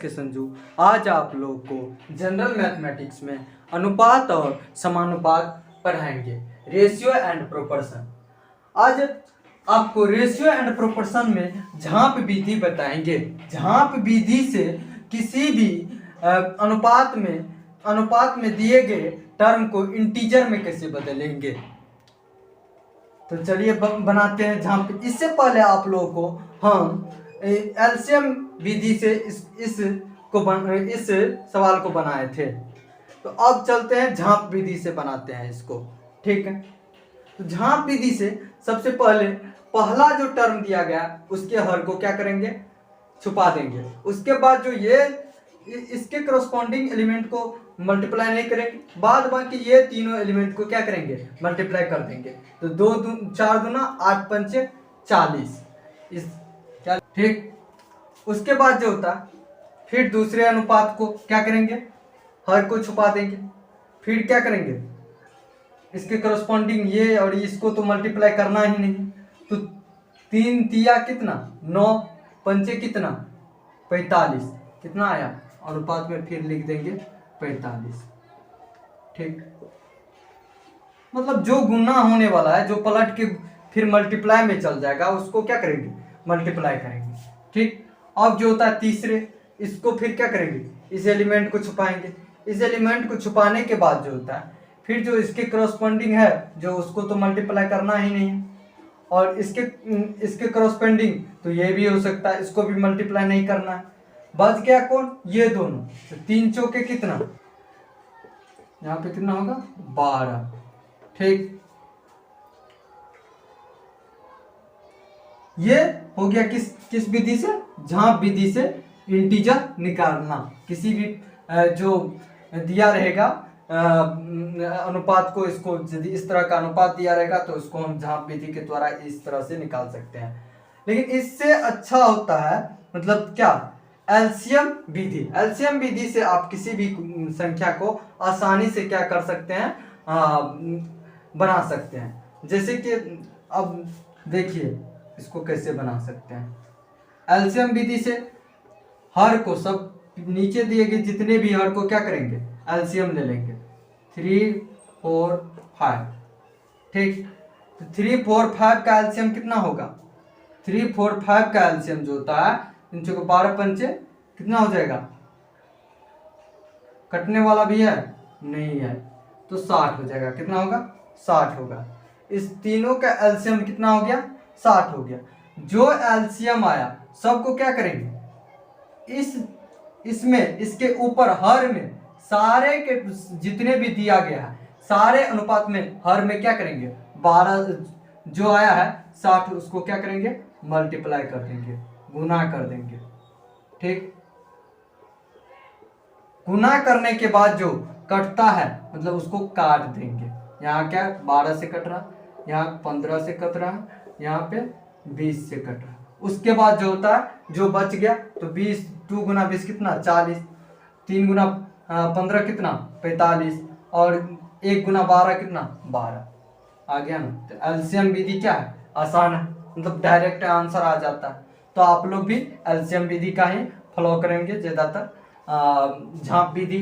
के संजू। आज आप लोगों को जनरल मैथमेटिक्स में अनुपात और समानुपात पढ़ाएंगे, रेशियो एंड प्रोपोर्शन। आज आपको रेशियो एंड प्रोपोर्शन में झांप विधि बताएंगे। झांप विधि से किसी भी अनुपात में दिए गए टर्म को इंटीजर में कैसे बदलेंगे। तो चलिए बनाते हैं झांप। इससे पहले आप लोगों को हम एलसीएम विधि से इस सवाल को बनाए थे। तो अब चलते हैं झांप विधि से बनाते हैं इसको, ठीक है। तो झांप विधि से सबसे पहले पहला जो टर्म दिया गया उसके हर को क्या करेंगे, छुपा देंगे। उसके बाद जो ये इसके करस्पॉन्डिंग एलिमेंट को मल्टीप्लाई नहीं करेंगे, बाद बाकी ये तीनों एलिमेंट को क्या करेंगे, मल्टीप्लाई कर देंगे। तो 4 दूना 8 पंचे 40 इस क्या, ठीक। उसके बाद जो होता है फिर दूसरे अनुपात को क्या करेंगे, हर को छुपा देंगे। फिर क्या करेंगे, इसके करस्पॉन्डिंग ये और इसको तो मल्टीप्लाई करना ही नहीं। तो 3 तिया कितना 9 पंचे कितना 45, कितना आया अनुपात में फिर लिख देंगे 45, ठीक। मतलब जो गुना होने वाला है, जो पलट के फिर मल्टीप्लाई में चल जाएगा उसको क्या करेंगे, मल्टीप्लाई करेंगे, ठीक। अब जो होता है तीसरे, इसको फिर क्या करेंगे, इस एलिमेंट को छुपाएंगे। इस एलिमेंट को छुपाने के बाद जो होता है फिर जो इसके करस्पॉन्डिंग है जो उसको तो मल्टीप्लाई करना ही नहीं है, और इसके करस्पॉन्डिंग तो ये भी हो सकता है, इसको भी मल्टीप्लाई नहीं करना है। बच गया कौन, ये दोनों। तो 3 चौके कितना, यहाँ पे कितना होगा 12, ठीक। ये हो गया किस विधि से, झांप विधि से इंटीजर निकालना। किसी भी जो दिया रहेगा अनुपात को, इसको यदि इस तरह का अनुपात दिया रहेगा तो उसको हम झांप विधि के द्वारा इस तरह से निकाल सकते हैं। लेकिन इससे अच्छा होता है मतलब क्या, एलसीएम विधि। एलसीएम विधि से आप किसी भी संख्या को आसानी से क्या कर सकते हैं, बना सकते हैं। जैसे कि अब देखिए इसको कैसे बना सकते हैं। एलसीएम विधि से हर को, सब नीचे दिए गए जितने भी हर को क्या करेंगे, एलसीएम ले लेंगे। 3 4 5, ठीक। तो 3 4 5 का एलसीएम कितना होगा, 3 4 5 का एलसीएम जो होता है 12 पंचे कितना हो जाएगा, कटने वाला भी है नहीं है तो 60 हो जाएगा। कितना होगा, 60 होगा। इस तीनों का एलसीएम कितना हो गया, 60 हो गया। जो एलसीएम आया सबको क्या करेंगे, इसमें इसके ऊपर हर में सारे के जितने भी दिया गया है सारे अनुपात में हर में क्या करेंगे, 12 जो आया है 60 उसको क्या करेंगे, मल्टीप्लाई कर देंगे, गुना कर देंगे, ठीक। गुना करने के बाद जो कटता है मतलब उसको काट देंगे। यहाँ क्या 12 से कट रहा, यहाँ 15 से कट रहा, यहाँ पे 20 से कट रहा। उसके बाद जो होता है जो बच गया तो 20, 2 गुना 20 कितना 40, 3 गुना 15 कितना 45, और 1 गुना 12 कितना 12 आ गया ना। तो एलसीएम विधि क्या है, आसान है, मतलब डायरेक्ट आंसर आ जाता है। तो आप लोग भी एलसीएम विधि का ही फॉलो करेंगे ज़्यादातर। झांप विधि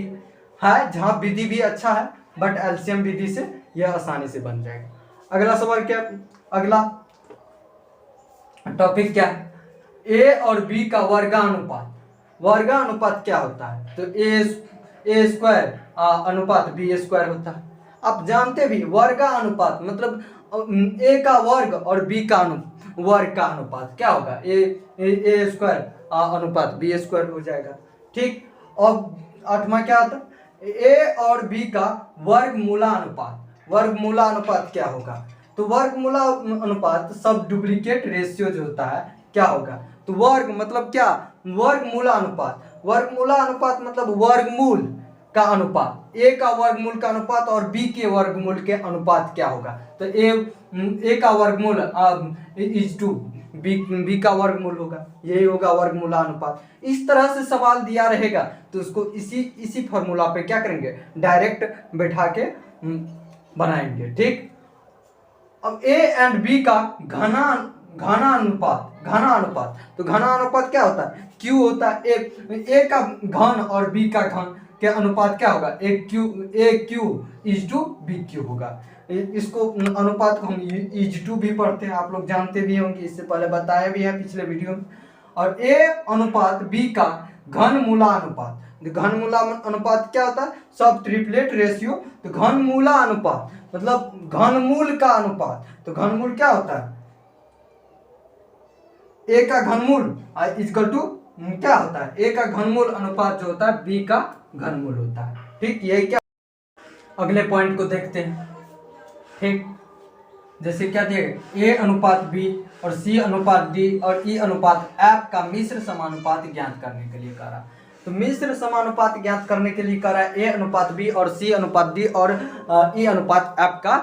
है, झांप विधि भी अच्छा है बट एलसीएम विधि से यह आसानी से बन जाएगा। अगला सवाल क्या, अगला टॉपिक क्या है, ए और बी का वर्गानुपात। वर्गानुपात क्या होता है, तो ए स्क्वायर अनुपात बी स्क्वायर होता है। आप जानते भी वर्गानुपात मतलब ए का वर्ग और बी का वर्ग का अनुपात क्या होगा, ए स्क्वायर अनुपात बी स्क्वायर हो जाएगा, ठीक। अब 8वां क्या आता है, ए और बी का वर्गमूला अनुपात। वर्गमूला अनुपात क्या होगा, तो वर्गमूला अनुपात सब डुप्लीकेट रेशियो जो होता है क्या होगा, तो वर्ग मतलब क्या, वर्गमूला अनुपात। वर्गमूला अनुपात मतलब वर्गमूल का अनुपात, ए का वर्गमूल का अनुपात और बी के वर्गमूल के अनुपात क्या होगा, तो ए का वर्गमूल इज टू बी का वर्गमूल होगा, यही होगा वर्गमूला अनुपात। इस तरह से सवाल दिया रहेगा तो उसको इसी फॉर्मूला पे क्या करेंगे, डायरेक्ट बैठा के बनाएंगे, ठीक। अब ए एंड बी का घना अनुपात। तो घना अनुपात क्या होता है? Q होता है। ए का घन और बी का घन के अनुपात क्या होगा? A Q is to B Q होगा। इसको अनुपात को हम इज टू भी पढ़ते हैं, आप लोग जानते भी होंगे, इससे पहले बताया भी है पिछले वीडियो में। और ए अनुपात बी का घनमूला अनुपात। घनमूला अनुपात क्या होता है? सब ट्रिपलेट रेशियो। तो घनमूला अनुपात मतलब घनमूल का अनुपात। तो घनमूल क्या होता है? ए का घनमूल इक्वल टू क्या होता है? ए का घनमूल अनुपात जो होता है बी का घनमूल होता है। ठीक, ये क्या? अगले पॉइंट को देखते हैं। ठीक, जैसे क्या दिया गया? ए अनुपात बी और सी अनुपात डी और ई अनुपात एफ का मिश्र समानुपात ज्ञात करने के लिए कह रहा। तो मिश्र समानुपात ज्ञात करने के लिए कह रहा है ए अनुपात बी और सी अनुपात डी और ई अनुपात एफ का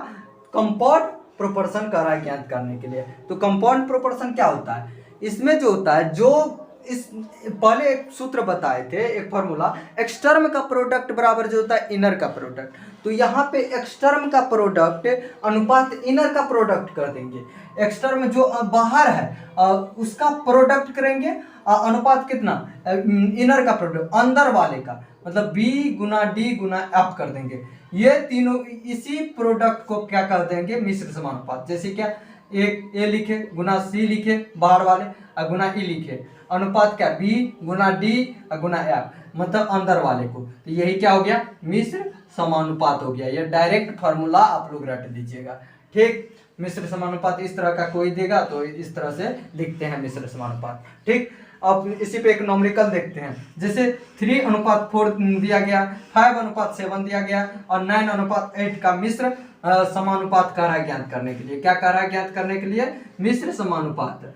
कंपाउंड प्रोपोर्शन कह रहा है ज्ञात करने के लिए। तो कंपाउंड प्रोपोर्शन क्या होता है? इसमें जो होता है, जो इस पहले एक सूत्र बताए थे, एक फॉर्मूला, एक्सटर्म का प्रोडक्ट बराबर जो होता है इनर का प्रोडक्ट। तो यहाँ पे एक्सटर्म का प्रोडक्ट अनुपात इनर का प्रोडक्ट कर देंगे। एक्सटर्म जो बाहर है उसका प्रोडक्ट करेंगे, अनुपात कितना? इनर का प्रोडक्ट अंदर वाले का, मतलब बी गुना डी गुना एफ कर देंगे। ये तीनों इसी प्रोडक्ट को क्या कर देंगे? मिश्र समानुपात। जैसे क्या? एक ए लिखे गुना सी लिखे बाहर वाले और गुना ई लिखे, अनुपात क्या? बी गुना डी और गुना एफ, मतलब अंदर वाले को। तो यही क्या हो गया? मिश्र समानुपात हो गया। ये डायरेक्ट फॉर्मूला आप लोग रट लीजिएगा। ठीक, मिश्र समानुपात इस तरह का कोई देगा तो इस तरह से लिखते हैं मिश्र समानुपात। ठीक, अब इसी पे एक नॉमरिकल देखते हैं। जैसे 3:4 दिया गया, 5:7 दिया गया और 9:8 का मिश्र समानुपात कह रहा है ज्ञात करने के लिए। क्या कह रहा है ज्ञात करने के लिए? मिश्र समानुपात।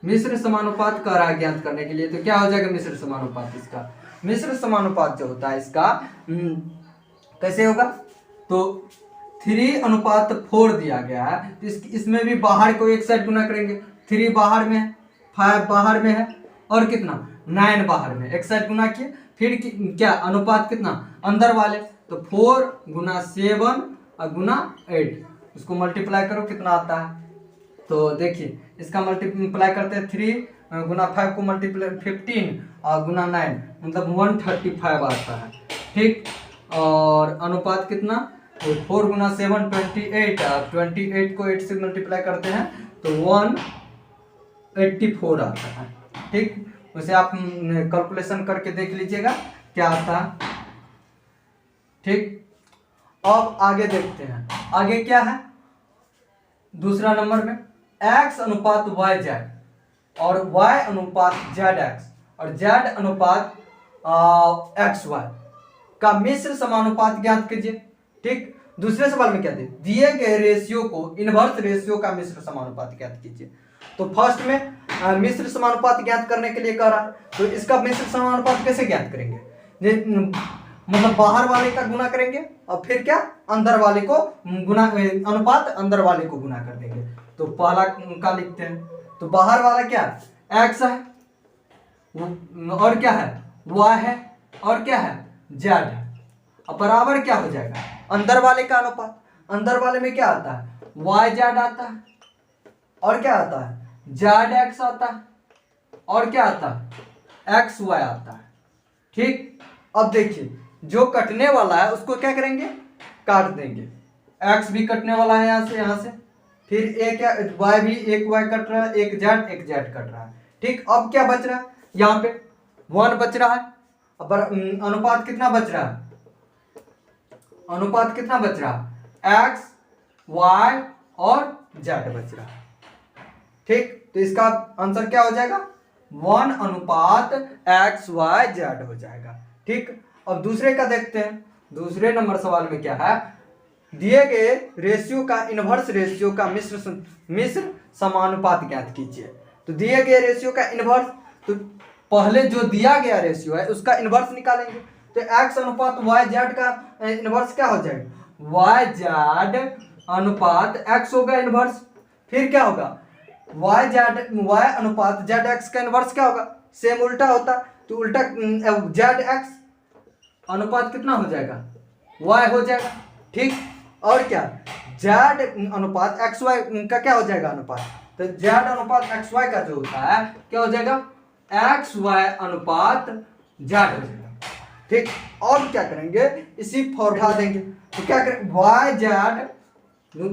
मिश्र समानुपात कह रहा है ज्ञात करने के लिए। तो क्या हो जाएगा मिश्र समानुपात? इसका मिश्र समानुपात जो होता है इसका कैसे होगा? तो 3:4 दिया गया है, तो इसमें भी बाहर को एक साइड गुना करेंगे। 3 बाहर में है, 5 बाहर में है और कितना? 9 बाहर में, एक साइड गुना किए। फिर क्या? अनुपात कितना? अंदर वाले। तो 4 गुना 7 और गुना 8, उसको मल्टीप्लाई करो कितना आता है? तो देखिए इसका मल्टीप्लाई करते हैं 3 गुना 5 को मल्टीप्लाई 15 और गुना 9 मतलब 135 आता है। ठीक, और अनुपात कितना? तो 4 गुना 7 28, 28 को 8 से मल्टीप्लाई करते हैं तो 184 आता है। ठीक, उसे आप कैलकुलेशन करके देख लीजिएगा क्या आता है। ठीक, अब आगे देखते हैं। आगे क्या है? दूसरा नंबर में x अनुपात y जेड और y अनुपात जेड एक्स और z अनुपात एक्स वाई का मिश्र समानुपात ज्ञात कीजिए। ठीक, दूसरे सवाल में क्या दिए गए रेशियो को इनवर्स रेशियो का मिश्र समानुपात ज्ञात कीजिए। तो फर्स्ट में मिश्र समानुपात ज्ञात करने के लिए कह रहा है, तो इसका मिश्र समानुपात कैसे ज्ञात करेंगे? मतलब बाहर वाले का गुना करेंगे और फिर क्या? अंदर वाले को गुना, अनुपात अंदर वाले को गुना कर देंगे। तो पहला का लिखते हैं। तो बाहर वाला क्या? x है और क्या है? y है और क्या है? z है। अब बराबर क्या हो जाएगा? अंदर वाले का अनुपात। अंदर वाले में क्या आता है? y z आता है और क्या आता है? z x आता है और क्या आता है? x y आता है। ठीक, अब देखिए जो कटने वाला है उसको क्या करेंगे? काट देंगे। x भी कटने वाला है यहाँ से, फिर एक y भी, एक y कट रहा है, एक z कट रहा है। ठीक, अब क्या बच रहा है? यहाँ पे 1 बच रहा है। अब अनुपात कितना बच रहा है? अनुपात कितना बच रहा है? x y और z बच रहा है। ठीक, तो इसका आंसर क्या हो जाएगा? 1:x y z हो जाएगा। ठीक, अब दूसरे का देखते हैं। दूसरे नंबर सवाल में क्या है? दिए गए रेशियो का इनवर्स रेशियो का मिश्र समानुपात ज्ञात कीजिए। तो दिए गए रेशियो का इनवर्स, तो पहले जो दिया गया रेशियो है उसका इनवर्स निकालेंगे। तो x अनुपात y z का इनवर्स क्या हो जाएगा? y z अनुपात x होगा इनवर्स। फिर क्या होगा? y अनुपात z x का इनवर्स क्या होगा? सेम उल्टा होता, तो उल्टा z x अनुपात कितना हो जाएगा? y हो जाएगा। ठीक, और क्या? जेड अनुपात एक्स वाई का क्या हो जाएगा अनुपात, तो जेड अनुपात एक्स वाई का जो होता है क्या हो जाएगा, एक्स वाई अनुपात जेड हो जाएगा। ठीक, और क्या करेंगे, इसी फॉर्मूला देंगे, तो क्या करें, वाई जेड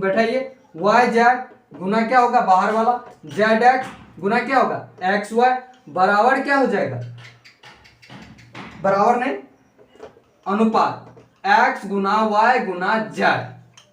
बैठाइए, वाई जेड गुना क्या होगा बाहर वाला जेड एक्स गुना क्या होगा एक्स वाई बराबर क्या हो जाएगा, बराबर नहीं अनुपात x गुना वाई गुना जेड।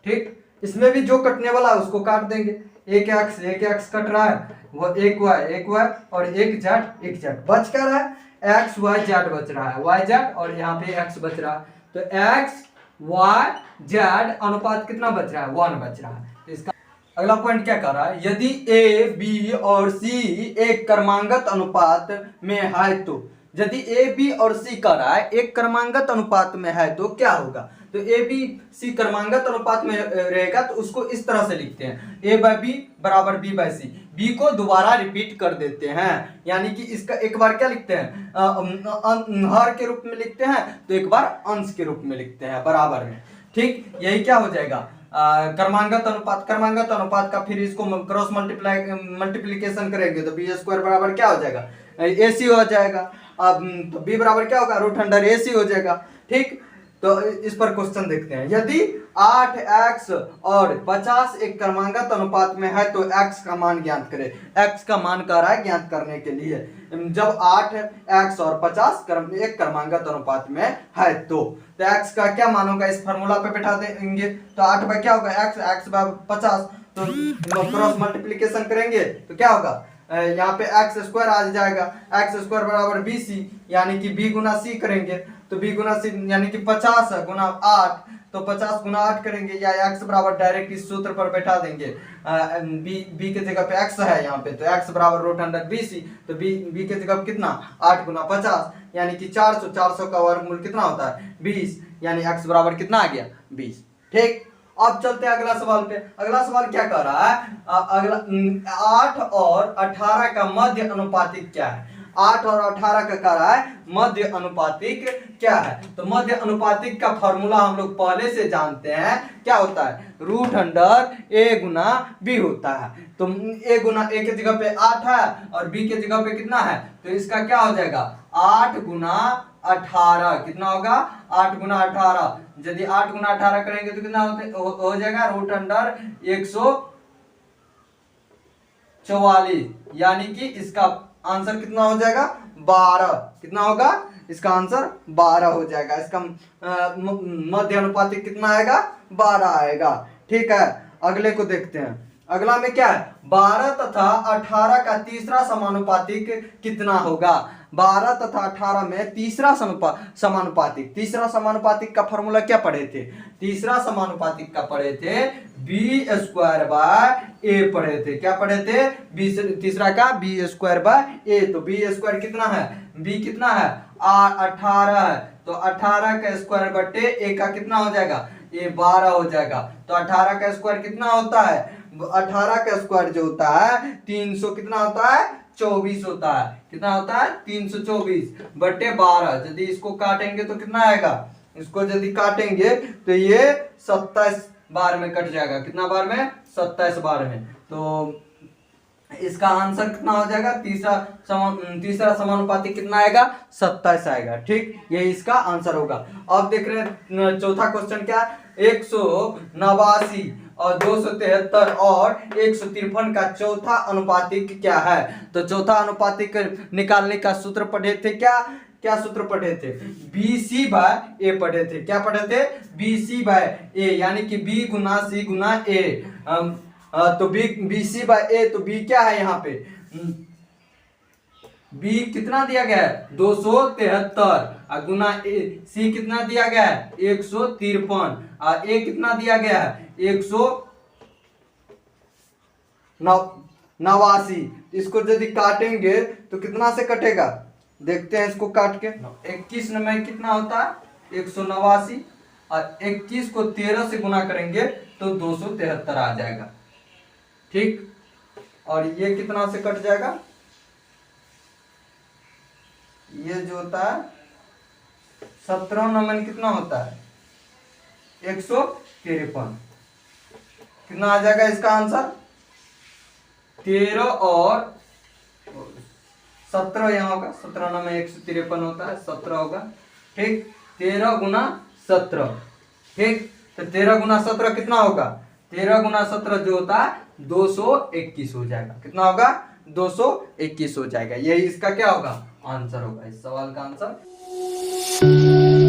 ठीक, इसमें भी जो कटने वाला है उसको काट देंगे, एक एक्स कट रहा है, वो एक वाई और एक जेड बच क्या रहा है, एक्स वाई जेड बच रहा है, वाई जेड और यहाँ पे एक्स बच रहा है, तो एक्स वाई जेड अनुपात कितना बच रहा है, 1 बच रहा है। तो इसका अगला पॉइंट क्या कर रहा है, यदि ए बी और सी एक क्रमांगत अनुपात में है तो, यदि ए बी और सी का रहा है एक क्रमांगत अनुपात में है तो क्या होगा, तो ए बी सी क्रमांगत अनुपात में रहेगा तो उसको इस तरह से लिखते हैं, ए बाय बी बराबर बी बाय सी, बी को दोबारा रिपीट कर देते हैं, यानी कि इसका एक बार क्या लिखते हैं हर के रूप में लिखते हैं, तो एक बार अंश के रूप में लिखते हैं बराबर में। ठीक, यही क्या हो जाएगा क्रमांगत अनुपात का फिर इसको क्रॉस मल्टीप्लीकेशन करेंगे तो बी स्क्वायर बराबर क्या हो जाएगा, ए सी हो जाएगा। अब तो बी बराबर क्या होगा रूट अंडर ए सी हो जाएगा। ठीक, तो इस पर क्वेश्चन देखते हैं, यदि 8x और 50 एक क्रमांगत अनुपात में है तो x का मान ज्ञात करें। x का मान कह रहा है ज्ञात करने के लिए, जब 8x और 50 एक क्रमांगत अनुपात में है तो x का क्या मान होगा, इस फार्मूला पे बैठा देंगे, तो 8 बाय क्या होगा x बाय 50, तो क्रॉस मल्टीप्लीकेशन करेंगे तो क्या होगा यहाँ पे एक्स स्क्वायर आ जाएगा, एक्स स्क्वायर बराबर बी सी, यानी कि बी गुना सी करेंगे तो बी गुना सी यानी कि 50 गुना 8, तो 50 गुना 8 करेंगे या एक्स बराबर डायरेक्ट इस सूत्र पर बैठा देंगे, बी के जगह पे एक्स है यहाँ पे, तो एक्स बराबर रूट अंडर बी सी, तो बी के जगह पे कितना 8 गुना 50 यानी कि 400 का वर्गमूल कितना होता है 20, यानी एक्स बराबर कितना आ गया 20। ठीक, अब चलते हैं अगला सवाल पे। अगला सवाल क्या कह रहा है, अगला 8 और 18 का मध्य अनुपातिक क्या है, 8 और 18 का कह रहा है मध्य अनुपातिक क्या है, तो मध्य अनुपातिक का फॉर्मूला हम लोग पहले से जानते हैं, क्या होता है रूट अंडर ए गुना बी होता है, तो ए के जगह पे 8 है और बी के जगह पे कितना है, तो इसका क्या हो जाएगा 8 गुना 18, कितना होगा 8 गुना 18, यदि 8 गुना 18 करेंगे तो कितना हो जाएगा रूट अंडर 144, यानी कि इसका आंसर कितना हो जाएगा 12, कितना होगा इसका आंसर 12 हो जाएगा, इसका मध्य अनुपातिक कितना आएगा 12 आएगा। ठीक है, अगले को देखते हैं, अगला में क्या है 12 तथा 18 का तीसरा समानुपातिक कितना होगा, 12 तथा 18 में तीसरा समानुपातिक का फॉर्मूला क्या पढ़े थे, तीसरा समानुपातिक का पढ़े थे बी स्क्वायर बाय ए पढ़े थे, क्या पढ़े थे तीसरा का बी स्क्वायर बाय ए, तो बी स्क्वायर कितना है बी कितना है 18 है, तो 18 का स्क्वायर बटे ए का कितना हो जाएगा ये 12 हो जाएगा, तो 18 का स्क्वायर कितना होता है 18 का स्क्वायर जो होता है 300 कितना होता है 24 होता है, कितना होता है 324 बटे 12, यदि इसको काटेंगे तो कितना आएगा, इसको यदि काटेंगे तो ये 27 बार में कट जाएगा, कितना बार में 27 बार में, तो इसका आंसर कितना हो जाएगा तीसरा समानुपातिक कितना आएगा 27 आएगा। ठीक, ये इसका आंसर होगा। अब देख रहे हैं चौथा क्वेश्चन क्या, 189 और 273 और 153 का चौथा अनुपातिक क्या है, तो चौथा अनुपातिक निकालने का सूत्र पढ़े थे, क्या सूत्र पढ़े थे बी सी बाय ए पढ़े थे, क्या पढ़े थे बी सी बाय ए, यानी कि बी गुना सी गुना ए, तो बी सी बाय ए, तो बी क्या है यहाँ पे बी कितना दिया गया है 273 गुना ए, सी कितना दिया गया है 153 और ए कितना दिया गया है 189, इसको यदि काटेंगे तो कितना से कटेगा देखते हैं इसको काट के, 21 में कितना होता है 189 और 21 को 13 से गुना करेंगे तो 273 आ जाएगा। ठीक, और ये कितना से कट जाएगा, ये जो होता है 17 कितना होता है 153, कितना आ जाएगा इसका आंसर? 13 और 17 यहाँ होगा, 17 ना में 153 होता है, 17 होगा। ठीक, 13 गुना 17। ठीक, तो 13 गुना 17 कितना होगा? 13 गुना 17 जो होता है 221 हो जाएगा। कितना होगा? 221 हो जाएगा। यही इसका क्या होगा? आंसर होगा, इस सवाल का आंसर।